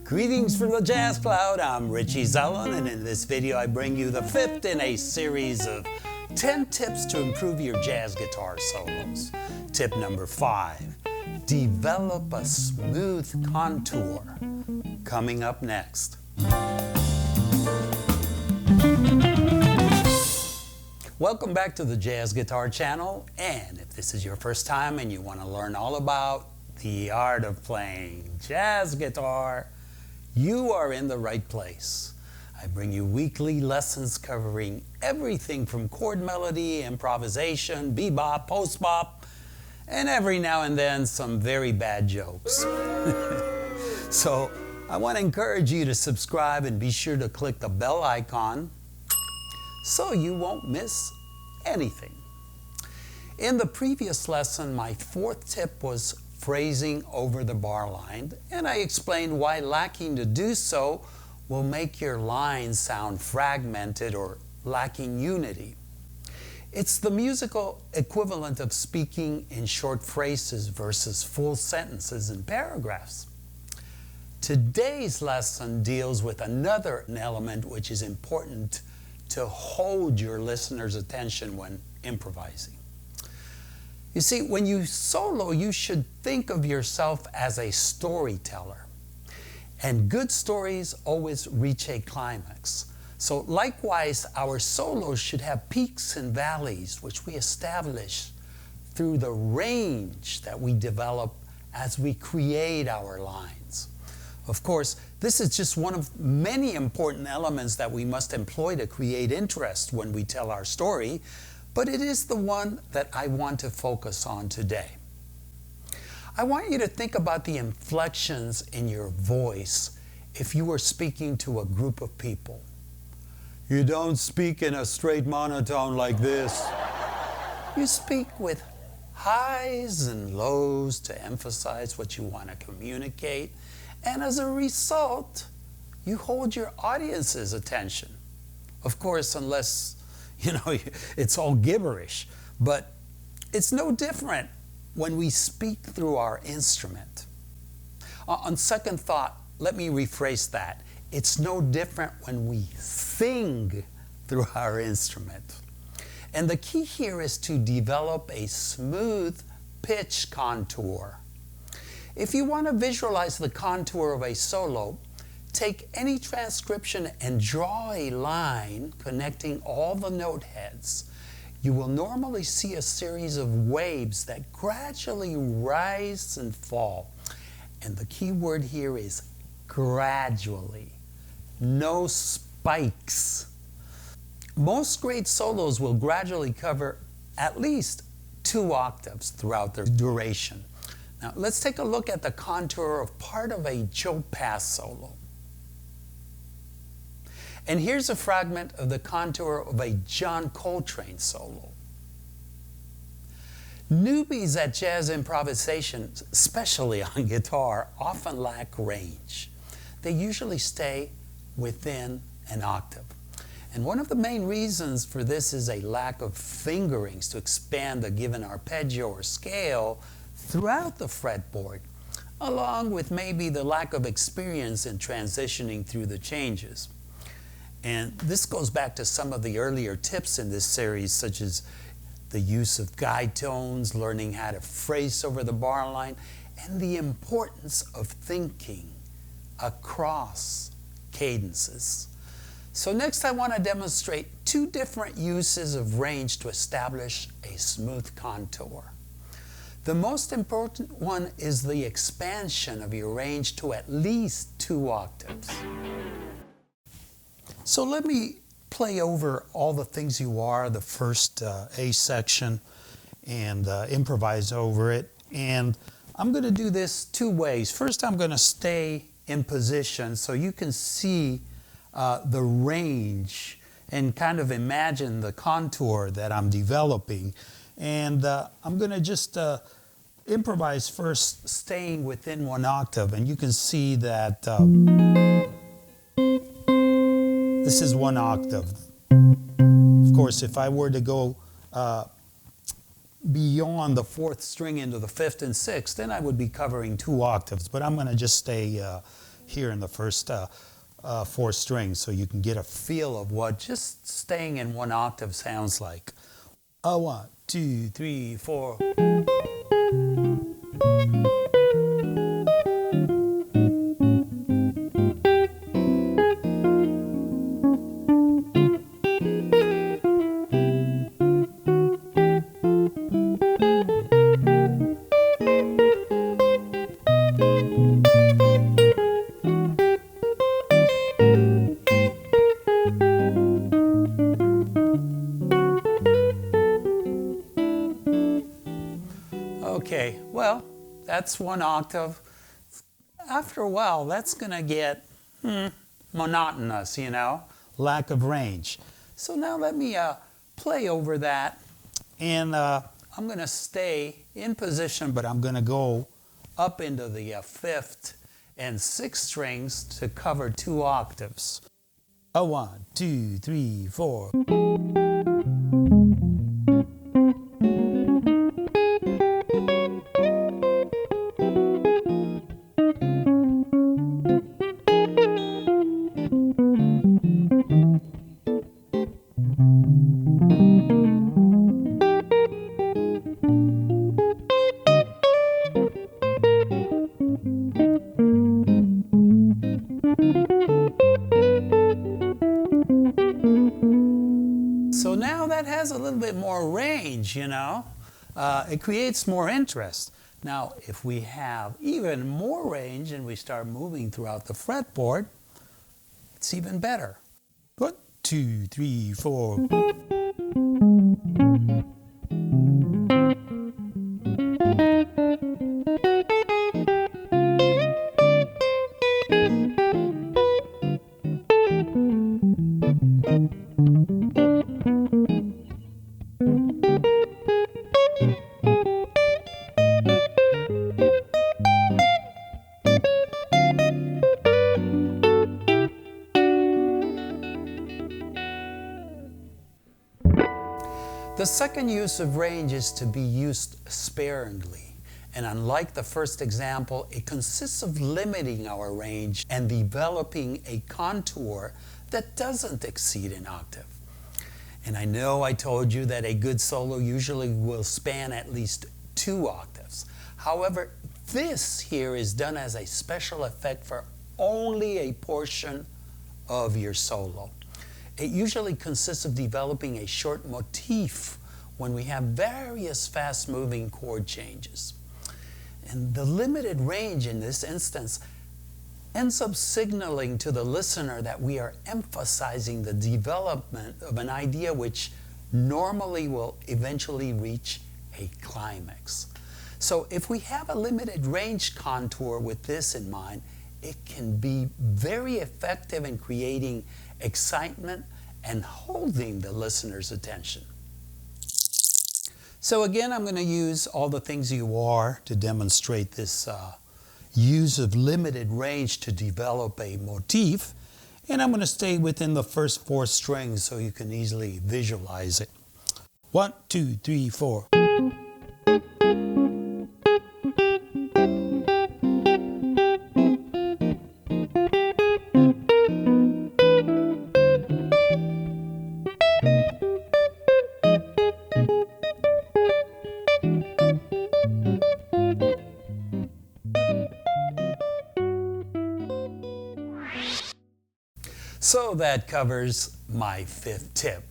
Greetings from the Jazz Cloud. I'm Richie Zellon, and in this video I bring you the fifth in a series of 10 tips to improve your jazz guitar solos. Tip number 5, develop a smooth contour. Coming up next. Welcome back to the Jazz Guitar Channel, and if this is your first time and you want to learn all about the art of playing jazz guitar, you are in the right place. I bring you weekly lessons covering everything from chord melody, improvisation, bebop, post-bop, and every now and then some very bad jokes. So I want to encourage you to subscribe and be sure to click the bell icon so you won't miss anything. In the previous lesson, my fourth tip was phrasing over the bar line, and I explained why lacking to do so will make your lines sound fragmented or lacking unity. It's the musical equivalent of speaking in short phrases versus full sentences and paragraphs. Today's lesson deals with another element which is important to hold your listener's attention when improvising. You see, when you solo, you should think of yourself as a storyteller. And good stories always reach a climax. So likewise, our solos should have peaks and valleys, which we establish through the range that we develop as we create our lines. Of course, this is just one of many important elements that we must employ to create interest when we tell our story, but it is the one that I want to focus on today. I want you to think about the inflections in your voice if you were speaking to a group of people. You don't speak in a straight monotone like this. You speak with highs and lows to emphasize what you want to communicate. And as a result, you hold your audience's attention. Of course, unless, it's all gibberish. But it's no different when we speak through our instrument. On second thought, let me rephrase that. It's no different when we sing through our instrument. And the key here is to develop a smooth pitch contour. If you want to visualize the contour of a solo, take any transcription and draw a line connecting all the note heads. You will normally see a series of waves that gradually rise and fall. And the key word here is gradually. No spikes. Most great solos will gradually cover at least 2 octaves throughout their duration. Now, let's take a look at the contour of part of a Joe Pass solo. And here's a fragment of the contour of a John Coltrane solo. Newbies at jazz improvisation, especially on guitar, often lack range. They usually stay within an octave. And one of the main reasons for this is a lack of fingerings to expand a given arpeggio or scale throughout the fretboard, along with maybe the lack of experience in transitioning through the changes. And this goes back to some of the earlier tips in this series, such as the use of guide tones, learning how to phrase over the bar line, and the importance of thinking across cadences. So next I want to demonstrate 2 different uses of range to establish a smooth contour. The most important one is the expansion of your range to at least 2 octaves. So let me play over All the Things You Are, the first A section, and improvise over it. And I'm going to do this 2 ways. First, I'm going to stay in position so you can see the range and kind of imagine the contour that I'm developing. And I'm going to just improvise first, staying within 1 octave. And you can see that this is 1 octave. Of course, if I were to go beyond the fourth string into the fifth and sixth, then I would be covering 2 octaves. But I'm going to just stay here in the first 4 strings so you can get a feel of what just staying in 1 octave sounds like. 1, 2, 3, 4. Okay, well, that's 1 octave. After a while, that's going to get monotonous, you know, lack of range. So now let me play over that, and I'm going to stay in position, but I'm going to go up into the 5th and 6th strings to cover 2 octaves. 1, 2, 3, 4. So now that has a little bit more range, you know. It creates more interest. Now, if we have even more range and we start moving throughout the fretboard, it's even better. 1, 2, 3, 4. The second use of range is to be used sparingly. And unlike the first example, it consists of limiting our range and developing a contour that doesn't exceed an octave. And I know I told you that a good solo usually will span at least 2 octaves. However, this here is done as a special effect for only a portion of your solo. It usually consists of developing a short motif when we have various fast-moving chord changes. And the limited range in this instance ends up signaling to the listener that we are emphasizing the development of an idea which normally will eventually reach a climax. So if we have a limited range contour with this in mind, it can be very effective in creating excitement and holding the listener's attention. So again, I'm going to use all the things you are to demonstrate this use of limited range to develop a motif. And I'm going to stay within the first 4 strings so you can easily visualize it. 1, 2, 3, 4. So that covers my 5th tip.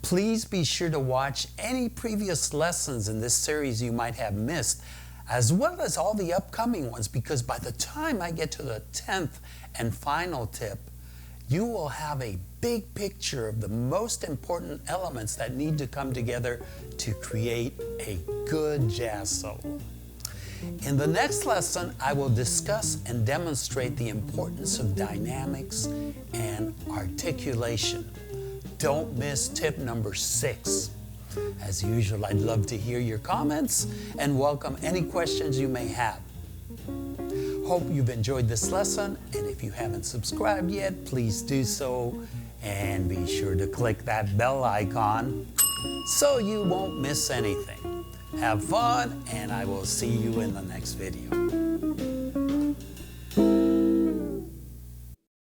Please be sure to watch any previous lessons in this series you might have missed, as well as all the upcoming ones, because by the time I get to the 10th and final tip, you will have a big picture of the most important elements that need to come together to create a good jazz solo. In the next lesson, I will discuss and demonstrate the importance of dynamics and articulation. Don't miss tip number 6. As usual, I'd love to hear your comments and welcome any questions you may have. Hope you've enjoyed this lesson, and if you haven't subscribed yet, please do so, and be sure to click that bell icon so you won't miss anything. Have fun, and I will see you in the next video.